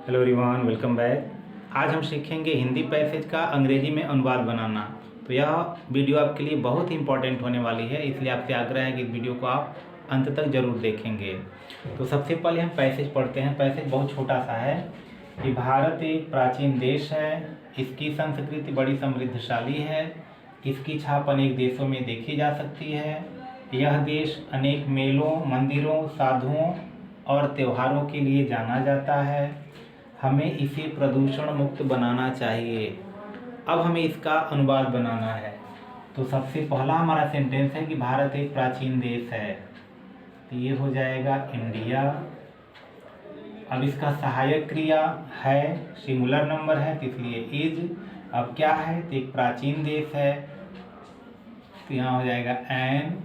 Hello everyone, welcome back. आज हम सीखेंगे हिंदी पैसेज का अंग्रेजी में अनुवाद बनाना। तो यह वीडियो आपके लिए बहुत ही इंपॉर्टेंट होने वाली है, इसलिए आपसे आग्रह है कि इस वीडियो को आप अंत तक जरूर देखेंगे। तो सबसे पहले हम पैसेज पढ़ते हैं। पैसेज बहुत छोटा सा है कि भारत एक प्राचीन देश है, इसकी संस्कृति बड़ी समृद्धशाली है, इसकी छाप अनेक देशों में देखी जा सकती है। यह देश अनेक मेलों, मंदिरों, साधुओं और त्योहारों के लिए जाना जाता है। हमें इसे प्रदूषण मुक्त बनाना चाहिए। अब हमें इसका अनुवाद बनाना है। तो सबसे पहला हमारा सेंटेंस है कि भारत एक प्राचीन देश है, तो ये हो जाएगा इंडिया। अब इसका सहायक क्रिया है, सिंगुलर नंबर है तो इसलिए इज। अब क्या है, तो एक प्राचीन देश है, तो यहाँ हो जाएगा एन,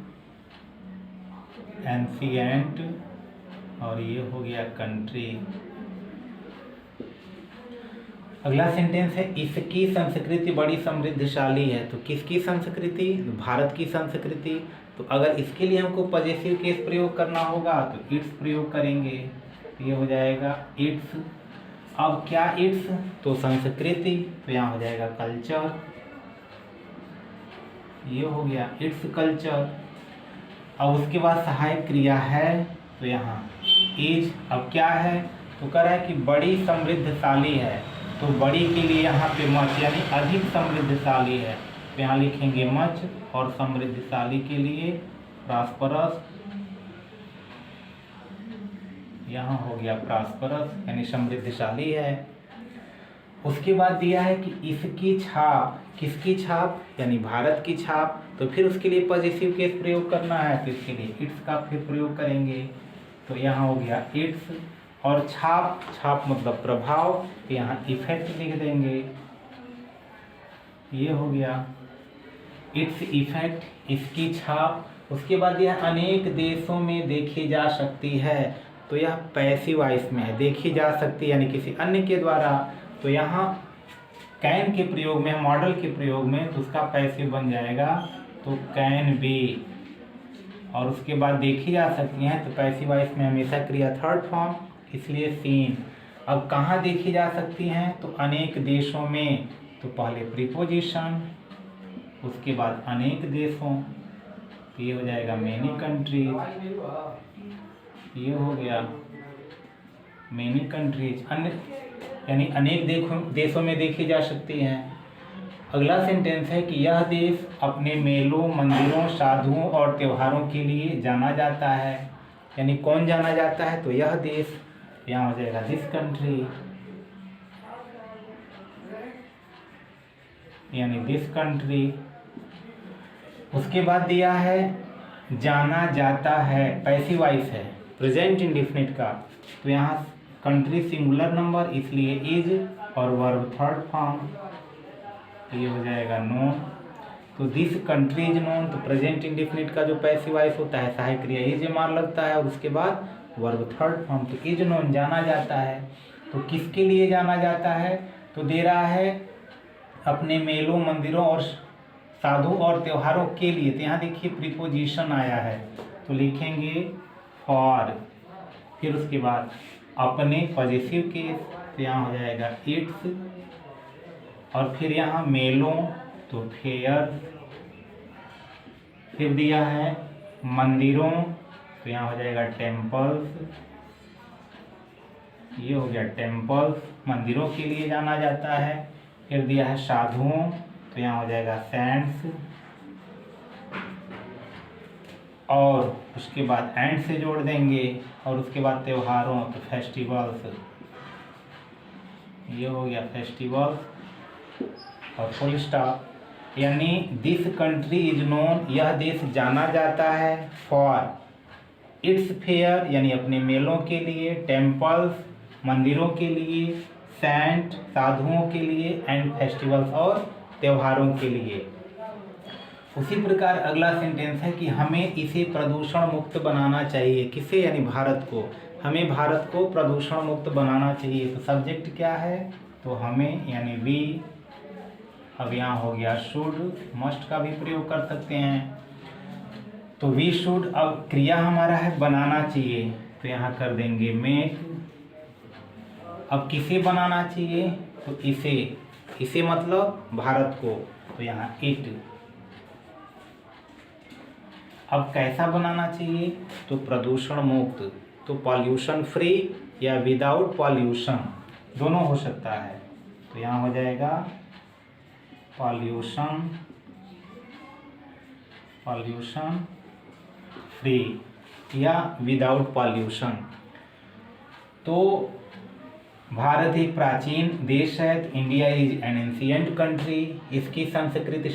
एंशिएंट, और ये हो गया कंट्री। अगला सेंटेंस है इसकी संस्कृति बड़ी समृद्धशाली है। तो किसकी संस्कृति? भारत की संस्कृति। तो अगर इसके लिए हमको पॉजिटिव केस प्रयोग करना होगा तो इट्स प्रयोग करेंगे, तो ये हो जाएगा इट्स। अब क्या इट्स? तो संस्कृति, तो यहाँ हो जाएगा कल्चर, ये हो गया इट्स कल्चर। अब उसके बाद सहायक क्रिया है, तो यहाँ इज। अब क्या है? तो कह रहा है कि बड़ी समृद्धशाली है, तो बड़ी के लिए यहाँ पे मच यानी अधिक समृद्धशाली है, तो यहाँ लिखेंगे मच। और समृद्धशाली के लिए प्रॉस्परस, यहाँ हो गया प्रॉस्परस यानी समृद्धशाली है। उसके बाद दिया है कि इसकी छाप, किसकी छाप? यानी भारत की छाप। तो फिर उसके लिए पॉजिटिव केस प्रयोग करना है, तो इसके लिए इट्स का फिर प्रयोग करेंगे, तो यहाँ हो गया इट्स। और छाप, छाप मतलब प्रभाव, तो यहाँ इफेक्ट लिख देंगे, ये हो गया इट्स इफेक्ट, इसकी छाप। उसके बाद यह अनेक देशों में देखी जा सकती है, तो यह पैसिव वॉइस में है, देखी जा सकती है यानी किसी अन्य के द्वारा। तो यहाँ कैन के प्रयोग में, मॉडल के प्रयोग में, तो उसका पैसिव बन जाएगा, तो कैन बी। और उसके बाद देखी जा सकती हैं, तो पैसिव वॉइस में हमेशा क्रिया थर्ड फॉर्म, इसलिए सीन। अब कहाँ देखी जा सकती हैं? तो अनेक देशों में, तो पहले प्रीपोजिशन, उसके बाद अनेक देशों, तो ये हो जाएगा मेनी कंट्रीज, ये हो गया मेनी कंट्रीज, अन्य यानी अनेक देशों में देखी जा सकती हैं। अगला सेंटेंस है कि यह देश अपने मेलों, मंदिरों, साधुओं और त्योहारों के लिए जाना जाता है। यानी कौन जाना जाता है? तो यह देश, यहाँ हो जाएगा दिस कंट्री, यानी दिस कंट्री। उसके बाद दिया है जाना जाता है, पैसिव वॉइस है, प्रेजेंट इंडेफिनिट का, तो यहाँ कंट्री सिंगुलर नंबर इसलिए इज, और वर्ब थर्ड फॉर्म, ये हो जाएगा नोन। तो दिस कंट्री इज नोन, तो प्रेजेंट इंडेफिनिट का जो पैसिव वॉइस होता है सहायक क्रिया इज मार लगता है, और उसके बाद वर्ब थर्ड फॉर्म, तो इज नोन, जाना जाता है। तो किसके लिए जाना जाता है? तो दे रहा है अपने मेलों, मंदिरों और साधु और त्योहारों के लिए, तो यहाँ देखिए प्रीपोजिशन आया है, तो लिखेंगे फॉर। फिर उसके बाद अपने पॉजिटिव केस, तो यहाँ हो जाएगा इट्स। और फिर यहाँ मेलों, तो फेयर। फिर दिया है मंदिरों, तो यहाँ हो जाएगा टेम्पल्स, ये हो गया टेम्पल्स, मंदिरों के लिए जाना जाता है। फिर दिया है साधुओं, तो यहाँ हो जाएगा सेंट्स। और उसके बाद एंड से जोड़ देंगे, और उसके बाद त्योहारों, तो फेस्टिवल्स, ये हो गया फेस्टिवल्स, और फुल स्टॉप। यानी दिस कंट्री इज नोन, यह देश जाना जाता है, फॉर इट्स फेयर यानी अपने मेलों के लिए, टेम्पल्स मंदिरों के लिए, सेंट साधुओं के लिए, एंड फेस्टिवल्स और त्योहारों के लिए। उसी प्रकार अगला सेंटेंस है कि हमें इसे प्रदूषण मुक्त बनाना चाहिए। किसे? यानी भारत को। हमें भारत को प्रदूषण मुक्त बनाना चाहिए। तो सब्जेक्ट क्या है? तो हमें यानी वी। अब यहाँ हो गया शुड, मस्ट का भी प्रयोग कर सकते हैं, तो वी शुड। अब क्रिया हमारा है बनाना चाहिए, तो यहाँ कर देंगे मेक। अब किसे बनाना चाहिए, तो इसे मतलब भारत को, तो यहाँ इट। अब कैसा बनाना चाहिए, तो प्रदूषण मुक्त, तो पॉल्यूशन फ्री या विदाउट पॉल्यूशन दोनों हो सकता है। तो यहाँ हो जाएगा पॉल्यूशन फ्री या विदाउट पॉल्यूशन। तो भारत एक प्राचीन देश है। India is an ancient country. इसकी संस्कृति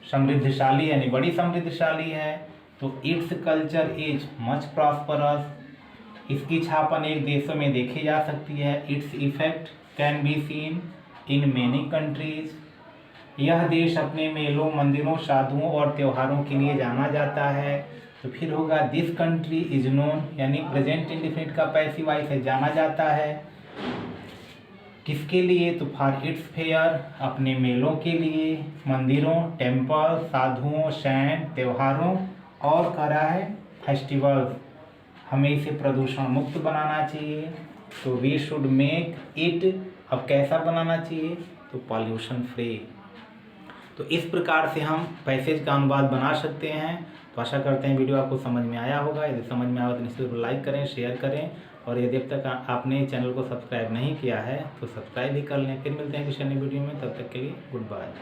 समृद्धशाली यानी बड़ी समृद्धशाली है। तो its culture is much prosperous. इसकी छाप अनेक देशों में देखी जा सकती है। Its effect can be seen in many countries. यह देश अपने मेलों, मंदिरों, साधुओं और त्योहारों के लिए जाना जाता है। तो फिर होगा दिस कंट्री इज नोन, यानी प्रेजेंट इंडिफिनिट का पैसिव वॉइस है, जाना जाता है किसके लिए, तो फॉर इट्स फेयर, अपने मेलों के लिए, मंदिरों, टेम्पल, साधुओं, सैंट, त्योहारों, और कह रहा है फेस्टिवल्स। हमें इसे प्रदूषण मुक्त बनाना चाहिए। तो वी शुड मेक इट, अब कैसा बनाना चाहिए, तो पॉल्यूशन फ्री। तो इस प्रकार से हम पैसेज का अनुवाद बना सकते हैं। तो आशा करते हैं वीडियो आपको समझ में आया होगा। यदि समझ में आया तो निश्चित लाइक करें, शेयर करें, और यदि अब तक आपने चैनल को सब्सक्राइब नहीं किया है तो सब्सक्राइब भी कर लें। फिर मिलते हैं किसी अन्य वीडियो में, तब तक के लिए गुड बाय।